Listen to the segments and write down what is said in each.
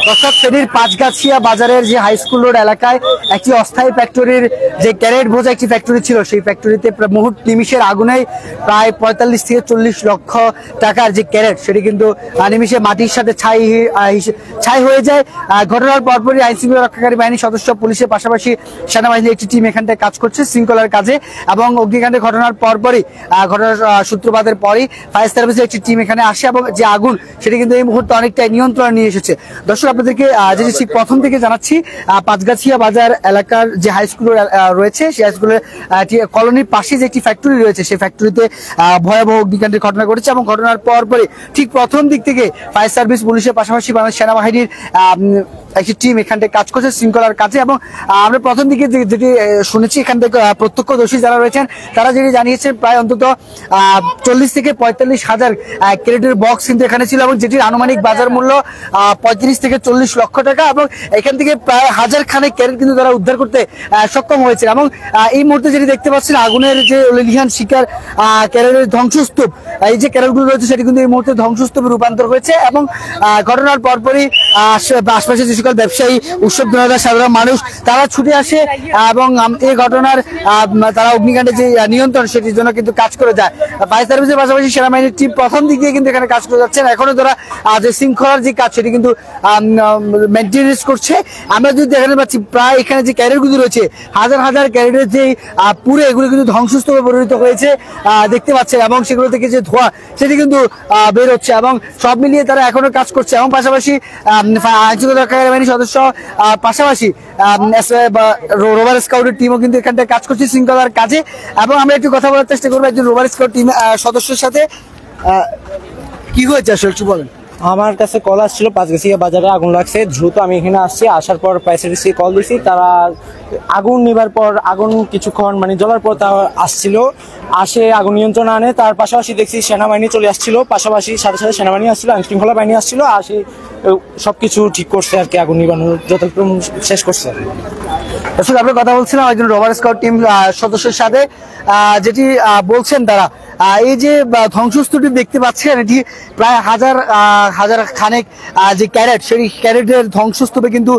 দর্শক, ফেনীর পাঁচগাছিয়া বাজারের যে হাই স্কুল রোড এলাকায় একটি অস্থায়ী ফ্যাক্টরির যে ক্যারেট বোঝা একটি ফ্যাক্টরি ছিল, সেই ফ্যাক্টরিতে মুহূর্ত নিমিষের আগুনে প্রায় 45 থেকে 40 লক্ষ টাকার যে ক্যারেট, সেটি কিন্তু নিমিষে মাটির সাথে ছাই হয়ে যায়। ঘটনার পরপরই আইন শৃঙ্খলা রক্ষাকারী বাহিনীর সদস্য, পুলিশের পাশাপাশি সেনাবাহিনীর একটি টিম এখানটায় কাজ করছে শৃঙ্খলার কাজে, এবং অগ্নিকাণ্ডের ঘটনার পরপরই ঘটনার সূত্রপাতের পরই ফায়ার সার্ভিসের একটি টিম এখানে আসে এবং যে আগুন সেটি কিন্তু এই মুহূর্তে অনেকটাই নিয়ন্ত্রণে নিয়ে এসেছে। দর্শক, আপনাদেরকে যেটি ঠিক প্রথম থেকে জানাচ্ছি, পাঁচগাছিয়া বাজার এলাকার যে হাই স্কুল রয়েছে, সেই হাই স্কুলের কলোনির পাশে যে একটি ফ্যাক্টরি রয়েছে, সেই ফ্যাক্টরিতে ভয়াবহ অগ্নিকাণ্ডের ঘটনা ঘটেছে এবং ঘটনার পরপরই ঠিক প্রথম দিক থেকে ফায়ার সার্ভিস, পুলিশের পাশাপাশি বাংলাদেশ সেনাবাহিনীর একটি টিম এখানটায় কাজ করছে শৃঙ্খলার কাজে। এবং আমরা প্রথম দিকে যেটি শুনেছি, এখান থেকে প্রত্যক্ষদর্শী যারা রয়েছেন তারা যেটি জানিয়েছেন, প্রায় অন্তত 40 থেকে 45 হাজার ক্যারেটের বক্স কিন্তু এখানে ছিল এবং যেটির আনুমানিক বাজার মূল্য 35 থেকে 40 লক্ষ টাকা, এবং এখান থেকে প্রায় 1000 খানেক ক্যারেট কিন্তু তারা উদ্ধার করতে সক্ষম হয়েছে। এবং এই মুহূর্তে যেটি দেখতে পাচ্ছেন, আগুনের যে লিলিহান শিকার ক্যারেটের ধ্বংসস্তূপ, এই যে ক্যারেটগুলো রয়েছে সেটি কিন্তু এই মুহূর্তে ধ্বংসস্তূপে রূপান্তর হয়েছে। এবং ঘটনার পরপরই আশপাশে যে সকল ব্যবসায়ী, উৎসব জনতা, সাধারণ মানুষ তারা ছুটে আসে এবং এই ঘটনার তারা অগ্নিকাণ্ডের যে নিয়ন্ত্রণ সেটির জন্য কিন্তু কাজ করে যায়। ফায়ার সার্ভিসের পাশাপাশি সেনাবাহিনীর টিম প্রথম দিক দিয়ে কিন্তু এখানে কাজ করে যাচ্ছেন। এখনো তারা যে শৃঙ্খলার যে কাজ সেটি কিন্তু মেনটেনেন্স করছে। আমরা যদি দেখাতে পাচ্ছি, প্রায় এখানে যে ক্যারেটগুলো রয়েছে, হাজার হাজার ক্যারেটের যে পুরে, এগুলো কিন্তু ধ্বংসস্তূপে পরিণত হয়েছে দেখতে পাচ্ছেন, এবং সেগুলো থেকে যে ধোঁয়া সেটি কিন্তু বের হচ্ছে, এবং সব মিলিয়ে তারা এখনো কাজ করছে। এবং পাশাপাশি আইনশৃঙ্খলা রক্ষাকারী বাহিনীর সদস্য, পাশাপাশি রোভার স্কাউটের টিমও কিন্তু এখানটায় কাজ করছে শৃঙ্খলার কাজে। এবং আমরা একটু কথা বলার চেষ্টা করবো একজন রোভার স্কাউট টিম সদস্যের সাথে। কি হয়েছে আসলে একটু বলেন। আমার কাছে কল আসছিল, পাঁচগাছিয়া বাজারে আগুন লাগছে, দ্রুত আমি এখানে আসছি। আসার পর ফায়ার সার্ভিসে কল দিছি, তারা আগুন নিবার পর, আগুন কিছুক্ষণ জ্বলার পর তারা আসে আগুন নিয়ন্ত্রণ আনে। তার পাশাপাশি দেখছি সেনাবাহিনী চলে আসছিল, পাশাপাশি সাথে সাথে সেনাবাহিনী আসছিল, আইন শৃঙ্খলা বাহিনী আসছিল, আসে সবকিছু ঠিক করছে আর কি, আগুন নিবানোর যতক্ষণ শেষ করছে। আসলে আমরা কথা বলছিলাম একজন রোভার স্কাউট টিম সদস্যের সাথে, যেটি বলছেন তারা, এই যে ধ্বংসস্তূপটি দেখতে পাচ্ছেন, এটি প্রায় হাজার খানেক যে ক্যারেট, সেই ক্যারেটের ধ্বংসস্তূপে কিন্তু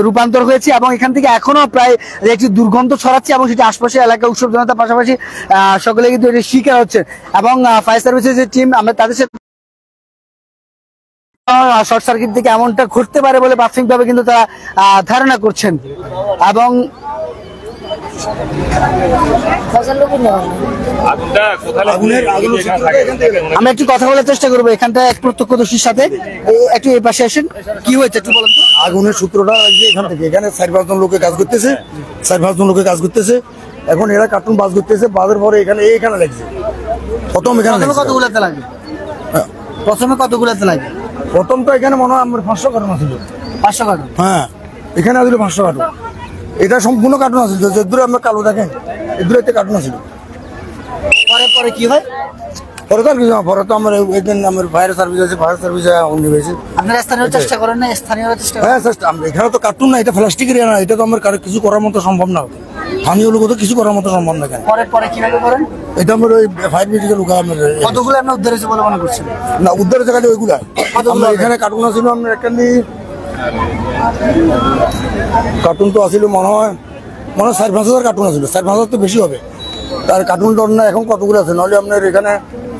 রূপান্তর হয়েছে এবং এখান থেকে এখনো প্রায় একটি দুর্গন্ধ ছড়াচ্ছে এবং সেটি আশপাশের এলাকায় উৎসব জনতার পাশাপাশি সকলে কিন্তু এটি শিকার হচ্ছেন। এবং ফায়ার সার্ভিসের যে টিম, আমরা তাদের সাথে শর্ট সার্কিট থেকে এমনটা ঘটতে পারে বলে প্রাথমিকভাবে কিন্তু তারা ধারণা করছেন। এবং আমরা একটু কথা বলার চেষ্টা করবো এখানটা এক প্রত্যক্ষদর্শীর সাথে। একটু এই পাশে আসেন, কি হয়েছে একটু বলেন তো। আগুনের সূত্রটা এখান থেকে, এখানে 4-5 জন লোকে কাজ করতেছে, এখন এরা কার্টুন বাজ করতেছে, বাজের পরে এখানে লাগছে। প্রথমে কতগুলাতে লাগে? প্রথম তো এখানে মনে হয় আমার 500 কার্টুন ছিল। 500 কার্টুন? হ্যাঁ, এখানে আসলে 500 কার্টুন। এটা সম্পূর্ণ কার্টুন আছে, যে দূরে আমরা কালো দেখেন, এর একটা কার্টুন আছে। পরে কি হয়? পরে তো আর কিছু না, পরে তো আমার ফায়ার সার্ভিস আছে, ফায়ার সার্ভিস হয়েছে। আপনারা স্থানীয় চেষ্টা করেন না? স্থানীয় চেষ্টা করেন? হ্যাঁ, এখানে তো কার্টুন না, এটা প্লাস্টিকের না, এটা তো আমার কিছু করার মতো সম্ভব না, স্থানীয় লোক তো কিছু করার মতো সম্ভব না। পরে কিভাবে করেন? এটা আমার ওই ফায়ার ব্রিগেডের লোক। কতগুলো আপনার উদ্ধার হয়েছে বলে মনে করছেন? না, উদ্ধার হয়েছে খালি ওইগুলা। এখানে কার্টুন আছিল, আমরা এখানে কার্টুন তো আসছিল মনে হয় 4-5 হাজার কার্টুন আসছিল। 4-5 হাজার তো বেশি হবে, তার কার্টুন তো না এখন কতগুলো আছে, নাহলে আপনার এখানে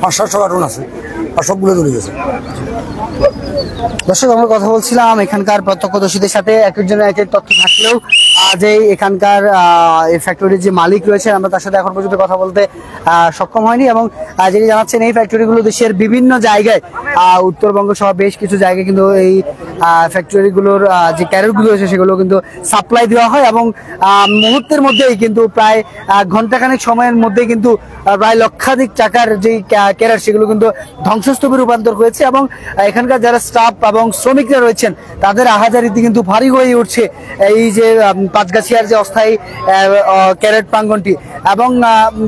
500-700 কার্টুন আছে, আর সবগুলো চলে গেছে। দর্শক, আমরা কথা বলছিলাম এখানকার প্রত্যক্ষদর্শীদের সাথে, একজনের এক তথ্য থাকলেও যে এখানকার এই ফ্যাক্টরির যে মালিক রয়েছে, আমরা তার সাথে এখন পর্যন্ত কথা বলতে সক্ষম হয়নি। এবং যিনি জানাচ্ছেন, এই ফ্যাক্টরিগুলো দেশের বিভিন্ন জায়গায়, উত্তরবঙ্গ সহ বেশ কিছু জায়গায় কিন্তু এই ফ্যাক্টরিগুলোর যে ক্যারেটগুলো রয়েছে সেগুলো কিন্তু সাপ্লাই দেওয়া হয় এবং মুহূর্তের মধ্যেই কিন্তু প্রায় ঘন্টাখানেক সময়ের মধ্যে কিন্তু প্রায় লক্ষাধিক টাকার যে ক্যারেট সেগুলো কিন্তু ধ্বংসস্তূপে রূপান্তর হয়েছে। এবং এখানকার যারা স্টাফ এবং শ্রমিকরা রয়েছেন তাদের আহাজারিতে কিন্তু ভারী হয়ে উঠছে এই যে পাঁচগাছিয়ার যে অস্থায়ী ক্যারেট প্রাঙ্গণটি। এবং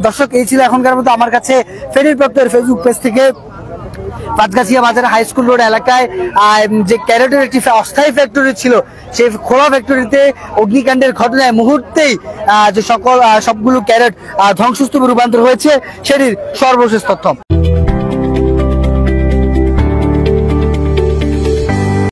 দর্শক, এই ছিল এখনকার মতো আমার কাছে ফেনীর প্রাপ্তের ফেসবুক পেজ থেকে পাঁচগাছিয়া বাজার হাই স্কুল রোড এলাকায় যে ক্যারেটের একটি অস্থায়ী ফ্যাক্টরি ছিল, সেই খোলা ফ্যাক্টরিতে অগ্নিকাণ্ডের ঘটনায় মুহূর্তেই যে সবগুলো ক্যারেট ধ্বংসস্তূপে রূপান্তর হয়েছে সেটির সর্বশেষ তথ্য।